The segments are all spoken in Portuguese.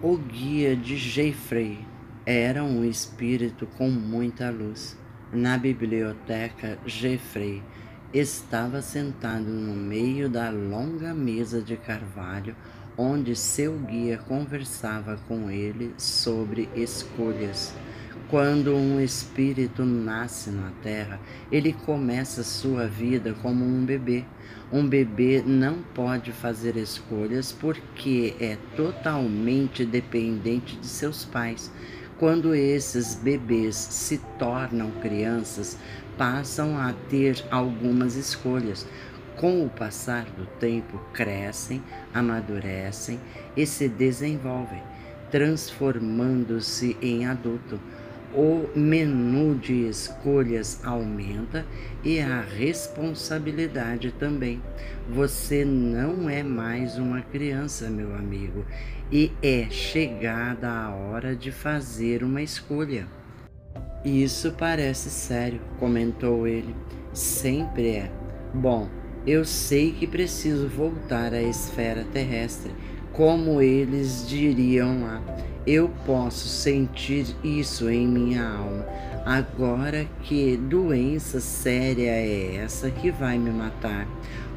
O guia de Geoffrey era um espírito com muita luz. Na biblioteca, Geoffrey estava sentado no meio da longa mesa de carvalho, onde seu guia conversava com ele sobre escolhas. Quando um espírito nasce na Terra, ele começa sua vida como um bebê. Um bebê não pode fazer escolhas porque é totalmente dependente de seus pais. Quando esses bebês se tornam crianças, passam a ter algumas escolhas. Com o passar do tempo, crescem, amadurecem e se desenvolvem, transformando-se em adulto. O menu de escolhas aumenta e a responsabilidade também. Você não é mais uma criança, meu amigo, e é chegada a hora de fazer uma escolha. Isso parece sério, comentou ele. Sempre é. Bom, eu sei que preciso voltar à esfera terrestre, como eles diriam lá. Eu posso sentir isso em minha alma. Agora, que doença séria é essa que vai me matar?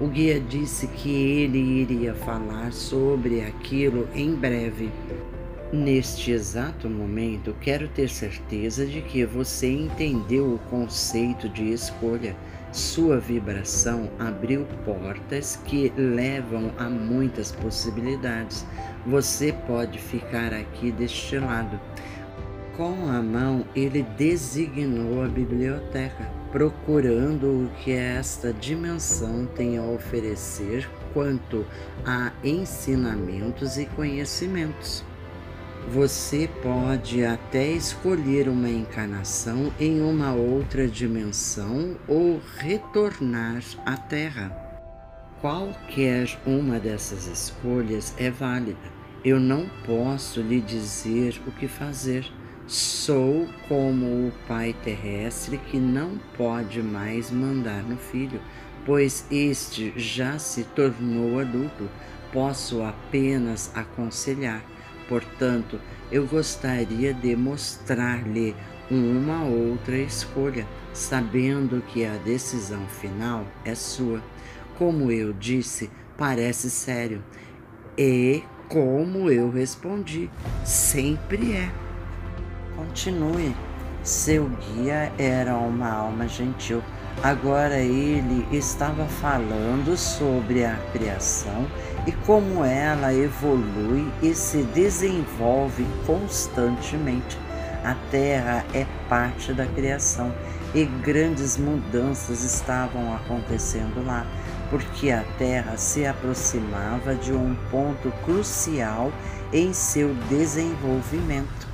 O guia disse que ele iria falar sobre aquilo em breve. Neste exato momento, quero ter certeza de que você entendeu o conceito de escolha. Sua vibração abriu portas que levam a muitas possibilidades. Você pode ficar aqui deste lado. Com a mão, ele designou a biblioteca, procurando o que esta dimensão tem a oferecer quanto a ensinamentos e conhecimentos. Você pode até escolher uma encarnação em uma outra dimensão ou retornar à Terra. Qualquer uma dessas escolhas é válida. Eu não posso lhe dizer o que fazer. Sou como o pai terrestre que não pode mais mandar no filho, pois este já se tornou adulto. Posso apenas aconselhar. Portanto, eu gostaria de mostrar-lhe uma outra escolha, sabendo que a decisão final é sua. Como eu disse, parece sério. E como eu respondi, sempre é. Continue. Seu guia era uma alma gentil. Agora ele estava falando sobre a criação e como ela evolui e se desenvolve constantemente. A Terra é parte da criação e grandes mudanças estavam acontecendo lá, porque a Terra se aproximava de um ponto crucial em seu desenvolvimento.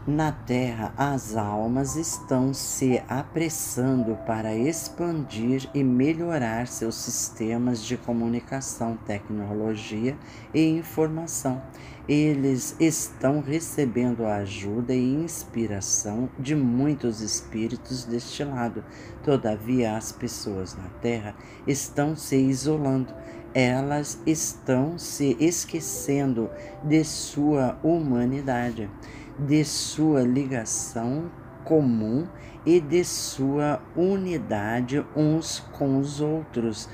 Na Terra, as almas estão se apressando para expandir e melhorar seus sistemas de comunicação, tecnologia e informação. Eles estão recebendo a ajuda e inspiração de muitos espíritos deste lado. Todavia, as pessoas na Terra estão se isolando. Elas estão se esquecendo de sua humanidade, de sua ligação comum e de sua unidade uns com os outros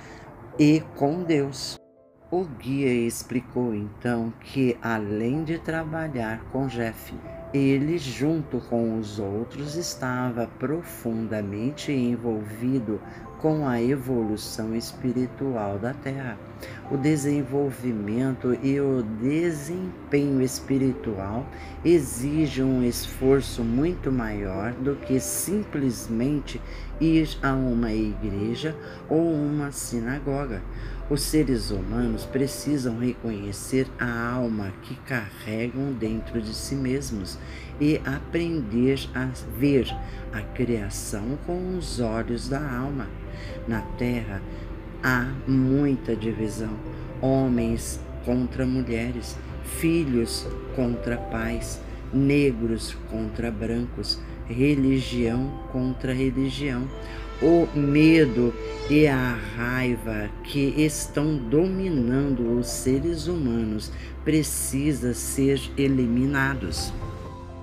e com Deus. O guia explicou então que, além de trabalhar com Jeff, ele, junto com os outros, estava profundamente envolvido com a evolução espiritual da Terra. O desenvolvimento e o desempenho espiritual exigem um esforço muito maior do que simplesmente ir a uma igreja ou uma sinagoga. Os seres humanos precisam reconhecer a alma que carregam dentro de si mesmos e aprender a ver a criação com os olhos da alma. Na Terra há muita divisão, homens contra mulheres, filhos contra pais, negros contra brancos, religião contra religião. O medo e a raiva que estão dominando os seres humanos precisam ser eliminados.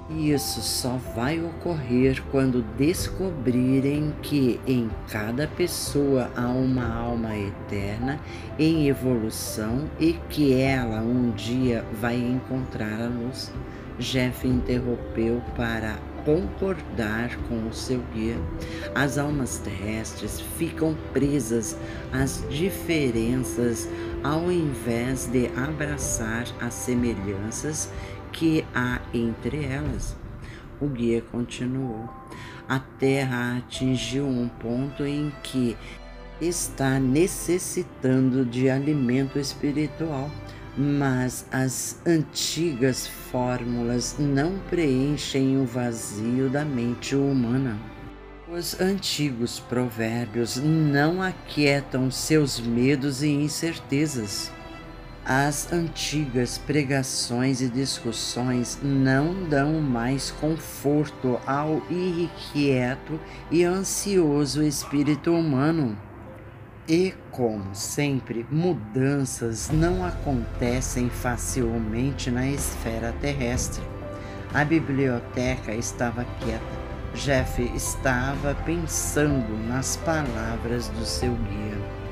Isso só vai ocorrer quando descobrirem que em cada pessoa há uma alma eterna em evolução e que ela um dia vai encontrar a luz. Jeff interrompeu para concordar com o seu guia. As almas terrestres ficam presas às diferenças ao invés de abraçar as semelhanças que há entre elas. O guia continuou. A Terra atingiu um ponto em que está necessitando de alimento espiritual, mas as antigas fórmulas não preenchem o vazio da mente humana. Os antigos provérbios não aquietam seus medos e incertezas. As antigas pregações e discussões não dão mais conforto ao irrequieto e ansioso espírito humano. E, como sempre, mudanças não acontecem facilmente na esfera terrestre. A biblioteca estava quieta. Jeff estava pensando nas palavras do seu guia.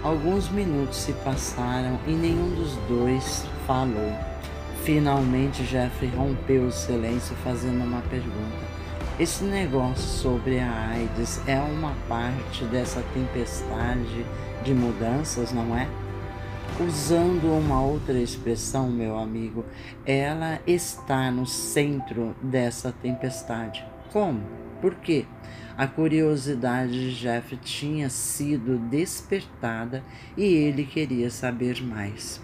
Alguns minutos se passaram e nenhum dos dois falou. Finalmente, Jeff rompeu o silêncio fazendo uma pergunta. Esse negócio sobre a AIDS é uma parte dessa tempestade de mudanças, não é? Usando uma outra expressão, meu amigo, ela está no centro dessa tempestade. Como? Por quê? A curiosidade de Jeff tinha sido despertada e ele queria saber mais.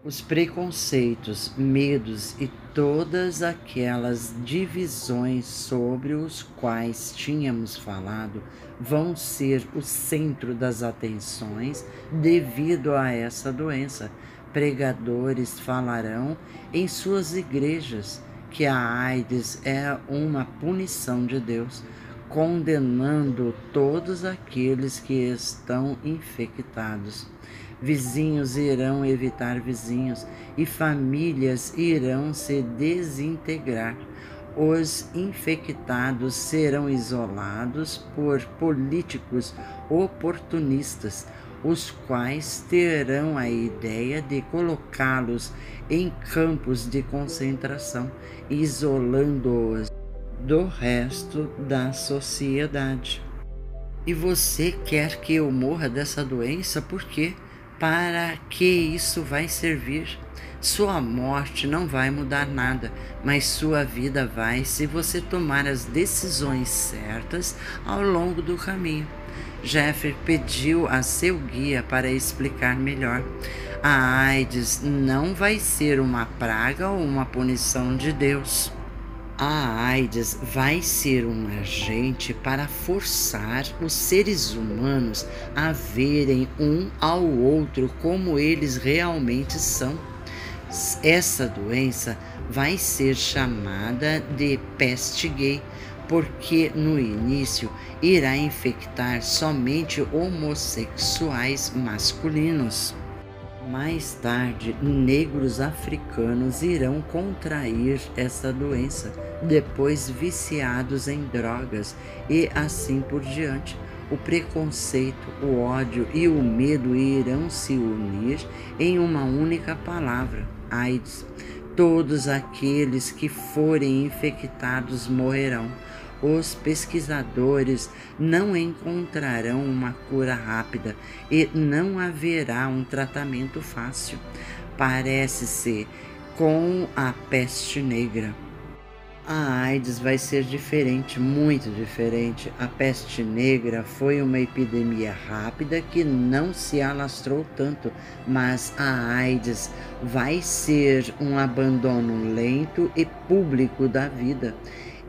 Os preconceitos, medos e todas aquelas divisões sobre os quais tínhamos falado vão ser o centro das atenções devido a essa doença. Pregadores falarão em suas igrejas que a AIDS é uma punição de Deus, condenando todos aqueles que estão infectados. Vizinhos irão evitar vizinhos e famílias irão se desintegrar. Os infectados serão isolados por políticos oportunistas, os quais terão a ideia de colocá-los em campos de concentração, isolando-os do resto da sociedade. E você quer que eu morra dessa doença? Por quê? Para que isso vai servir? Sua morte não vai mudar nada, mas sua vida vai se você tomar as decisões certas ao longo do caminho. Jeff pediu a seu guia para explicar melhor. A AIDS não vai ser uma praga ou uma punição de Deus. A AIDS vai ser um agente para forçar os seres humanos a verem um ao outro como eles realmente são. Essa doença vai ser chamada de peste gay, porque no início irá infectar somente homossexuais masculinos. Mais tarde, negros africanos irão contrair essa doença, depois viciados em drogas e assim por diante. O preconceito, o ódio e o medo irão se unir em uma única palavra: AIDS. Todos aqueles que forem infectados morrerão. Os pesquisadores não encontrarão uma cura rápida e não haverá um tratamento fácil. Parece-se com a peste negra. A AIDS vai ser diferente, muito diferente. A peste negra foi uma epidemia rápida que não se alastrou tanto, mas a AIDS vai ser um abandono lento e público da vida.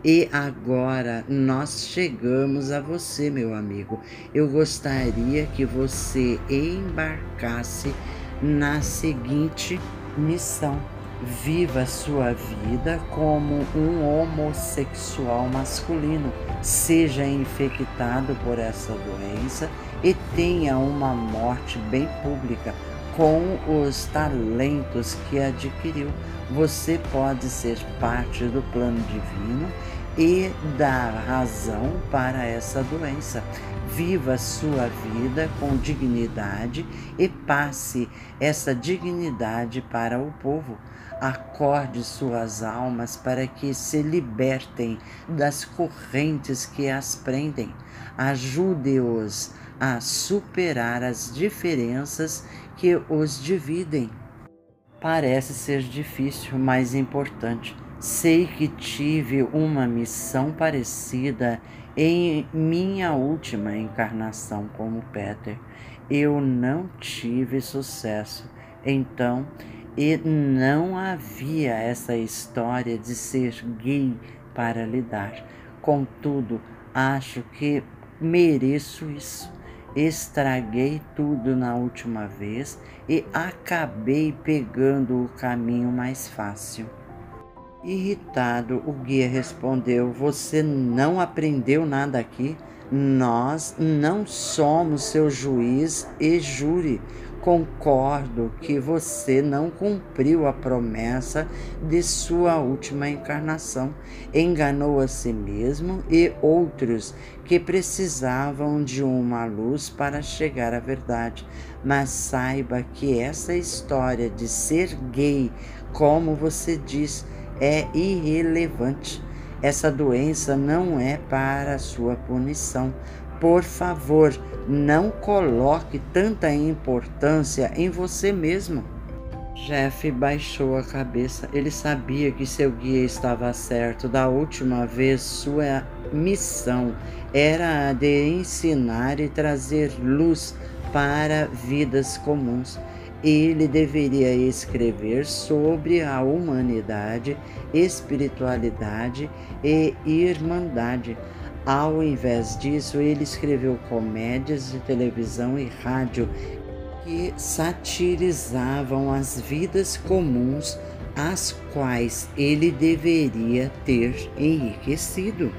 E agora nós chegamos a você, meu amigo. Eu gostaria que você embarcasse na seguinte missão: Viva sua vida como um homossexual masculino, seja infectado por essa doença e tenha uma morte bem pública com os talentos que adquiriu. Você pode ser parte do plano divino e dar razão para essa doença. Viva sua vida com dignidade e passe essa dignidade para o povo. Acorde suas almas para que se libertem das correntes que as prendem. Ajude-os a superar as diferenças que os dividem. Parece ser difícil, mas importante. Sei que tive uma missão parecida em minha última encarnação como Peter. Eu não tive sucesso, então, e não havia essa história de ser gay para lidar. Contudo, acho que mereço isso. Estraguei tudo na última vez e acabei pegando o caminho mais fácil. Irritado, o guia respondeu: Você não aprendeu nada aqui? Nós não somos seu juiz e júri. Concordo que você não cumpriu a promessa de sua última encarnação. Enganou a si mesmo e outros que precisavam de uma luz para chegar à verdade. Mas saiba que essa história de ser gay, como você diz, é irrelevante. Essa doença não é para sua punição. Por favor, não coloque tanta importância em você mesmo. Jeff baixou a cabeça. Ele sabia que seu guia estava certo. Da última vez, sua missão era a de ensinar e trazer luz para vidas comuns. Ele deveria escrever sobre a humanidade, espiritualidade e irmandade. Ao invés disso, ele escreveu comédias de televisão e rádio que satirizavam as vidas comuns, as quais ele deveria ter enriquecido.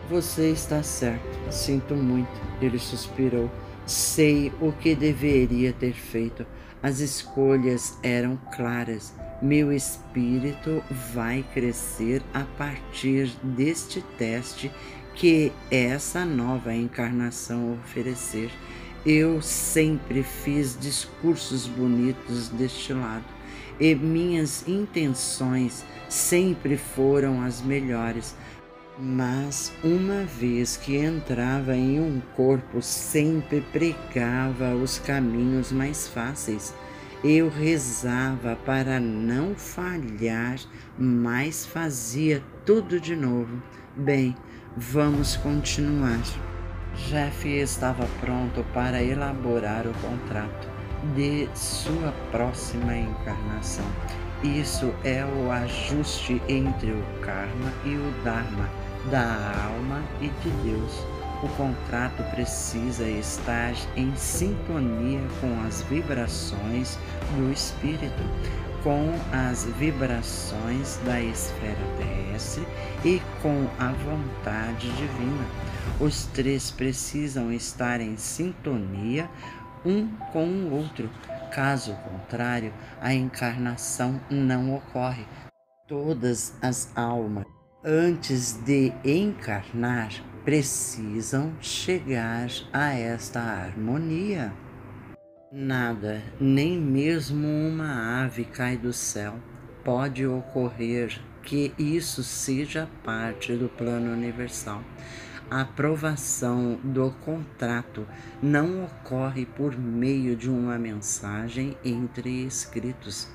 Você está certo, sinto muito, ele suspirou. Sei o que deveria ter feito. As escolhas eram claras. Meu espírito vai crescer a partir deste teste que essa nova encarnação oferecer. Eu sempre fiz discursos bonitos deste lado e minhas intenções sempre foram as melhores. Mas uma vez que entrava em um corpo, sempre pregava os caminhos mais fáceis. Eu rezava para não falhar, mas fazia tudo de novo. Bem, vamos continuar. Jeff estava pronto para elaborar o contrato de sua próxima encarnação. Isso é o ajuste entre o karma e o dharma, da alma e de Deus. O contrato precisa estar em sintonia com as vibrações do espírito, com as vibrações da esfera terrestre e com a vontade divina. Os três precisam estar em sintonia um com o outro. Caso contrário, a encarnação não ocorre. Todas as almas, antes de encarnar, precisam chegar a esta harmonia. Nada, nem mesmo uma ave cai do céu. Pode ocorrer que isso seja parte do plano universal. A aprovação do contrato não ocorre por meio de uma mensagem entre escritos.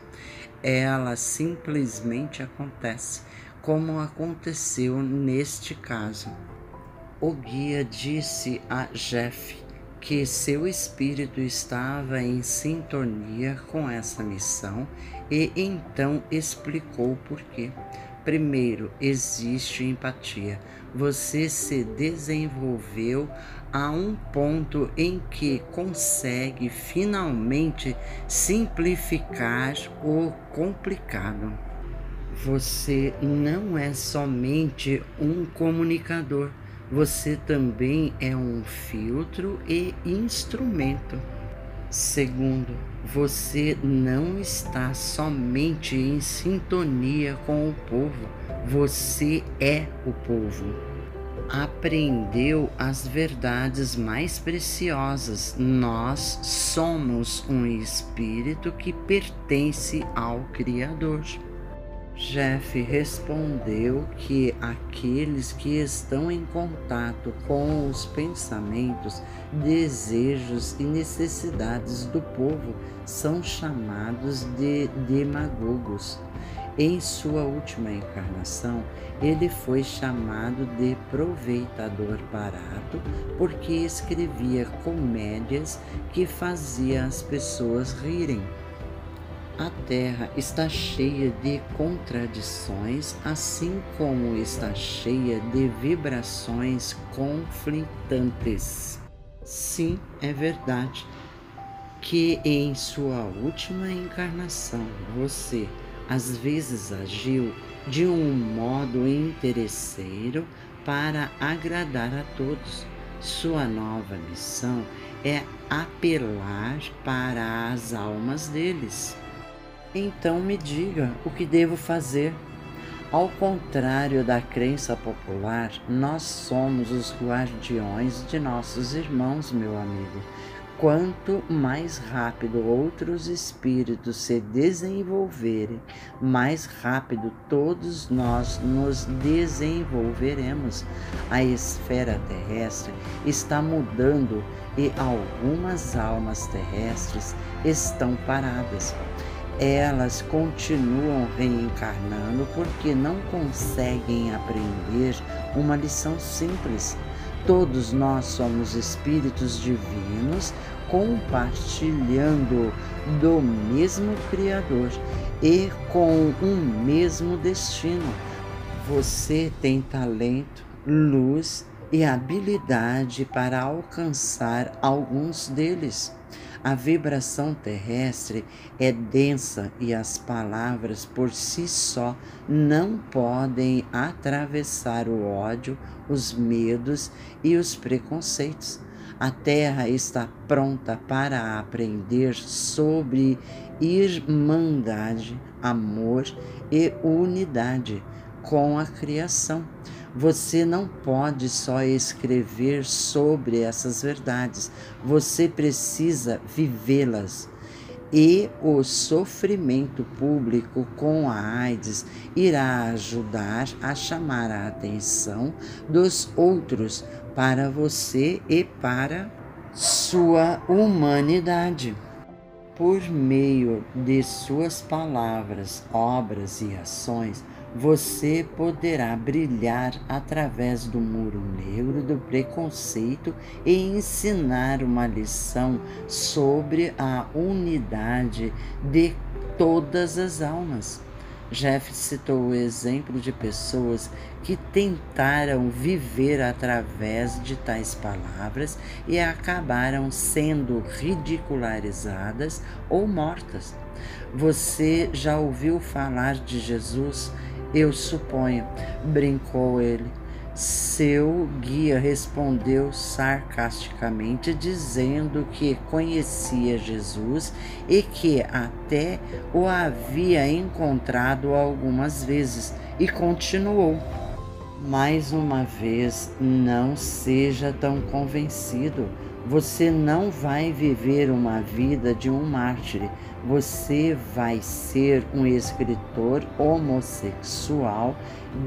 Ela simplesmente acontece, como aconteceu neste caso. O guia disse a Jeff que seu espírito estava em sintonia com essa missão e então explicou por quê. Primeiro, existe empatia. Você se desenvolveu a um ponto em que consegue finalmente simplificar o complicado. Você não é somente um comunicador, você também é um filtro e instrumento. Segundo, você não está somente em sintonia com o povo, você é o povo. Aprendeu as verdades mais preciosas. Nós somos um espírito que pertence ao Criador. Jeff respondeu que aqueles que estão em contato com os pensamentos, desejos e necessidades do povo são chamados de demagogos. Em sua última encarnação, ele foi chamado de proveitador barato porque escrevia comédias que faziam as pessoas rirem. A Terra está cheia de contradições, assim como está cheia de vibrações conflitantes. Sim, é verdade que em sua última encarnação você às vezes agiu de um modo interesseiro para agradar a todos. Sua nova missão é apelar para as almas deles. Então me diga o que devo fazer. Ao contrário da crença popular, nós somos os guardiões de nossos irmãos, meu amigo. Quanto mais rápido outros espíritos se desenvolverem, mais rápido todos nós nos desenvolveremos. A esfera terrestre está mudando e algumas almas terrestres estão paradas. Elas continuam reencarnando porque não conseguem aprender uma lição simples. Todos nós somos espíritos divinos compartilhando do mesmo Criador e com um mesmo destino. Você tem talento, luz e habilidade para alcançar alguns deles. A vibração terrestre é densa e as palavras por si só não podem atravessar o ódio, os medos e os preconceitos. A Terra está pronta para aprender sobre irmandade, amor e unidade com a criação. Você não pode só escrever sobre essas verdades, você precisa vivê-las. E o sofrimento público com a AIDS irá ajudar a chamar a atenção dos outros para você e para sua humanidade. Por meio de suas palavras, obras e ações, você poderá brilhar através do muro negro do preconceito e ensinar uma lição sobre a unidade de todas as almas. Jeff citou o exemplo de pessoas que tentaram viver através de tais palavras e acabaram sendo ridicularizadas ou mortas. Você já ouviu falar de Jesus? Eu suponho, brincou ele. Seu guia respondeu sarcasticamente, dizendo que conhecia Jesus e que até o havia encontrado algumas vezes, e continuou. Mais uma vez, não seja tão convencido. Você não vai viver uma vida de um mártir. Você vai ser um escritor homossexual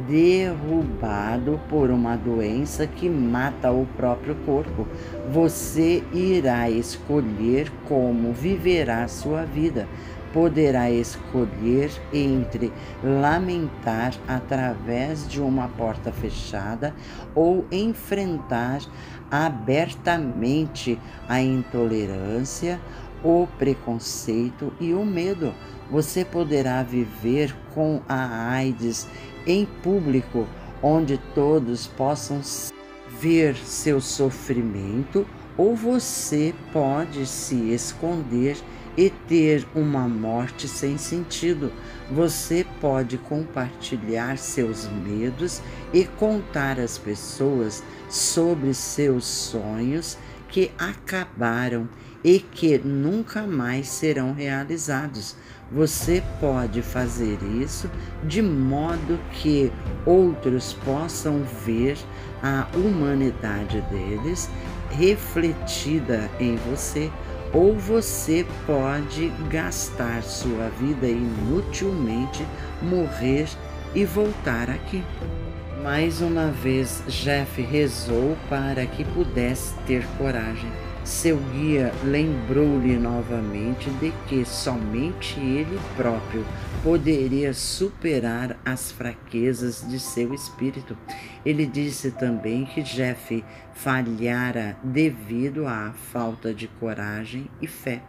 derrubado por uma doença que mata o próprio corpo. Você irá escolher como viverá sua vida. Poderá escolher entre lamentar através de uma porta fechada ou enfrentar abertamente a intolerância o preconceito e o medo. Você poderá viver com a AIDS em público, onde todos possam ver seu sofrimento, ou você pode se esconder e ter uma morte sem sentido. Você pode compartilhar seus medos e contar às pessoas sobre seus sonhos que acabaram e que nunca mais serão realizados. Você pode fazer isso de modo que outros possam ver a humanidade deles refletida em você, ou você pode gastar sua vida inutilmente, morrer e voltar aqui. Mais uma vez, Jeff rezou para que pudesse ter coragem. Seu guia lembrou-lhe novamente de que somente ele próprio poderia superar as fraquezas de seu espírito. Ele disse também que Jeff falhara devido à falta de coragem e fé.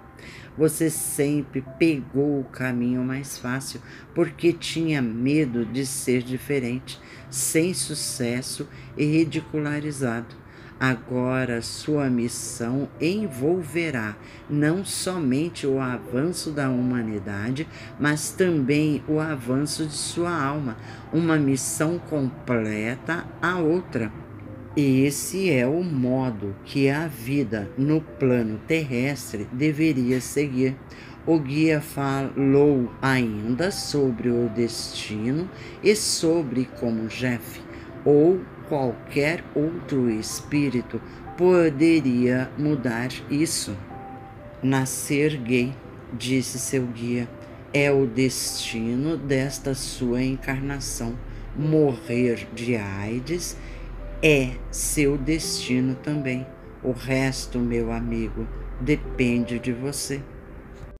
Você sempre pegou o caminho mais fácil porque tinha medo de ser diferente, sem sucesso e ridicularizado. Agora sua missão envolverá não somente o avanço da humanidade, mas também o avanço de sua alma, uma missão completa a outra. Esse é o modo que a vida no plano terrestre deveria seguir. O guia falou ainda sobre o destino e sobre como Jeff ou qualquer outro espírito poderia mudar isso. Nascer gay, disse seu guia, é o destino desta sua encarnação. Morrer de AIDS é seu destino também. O resto, meu amigo, depende de você.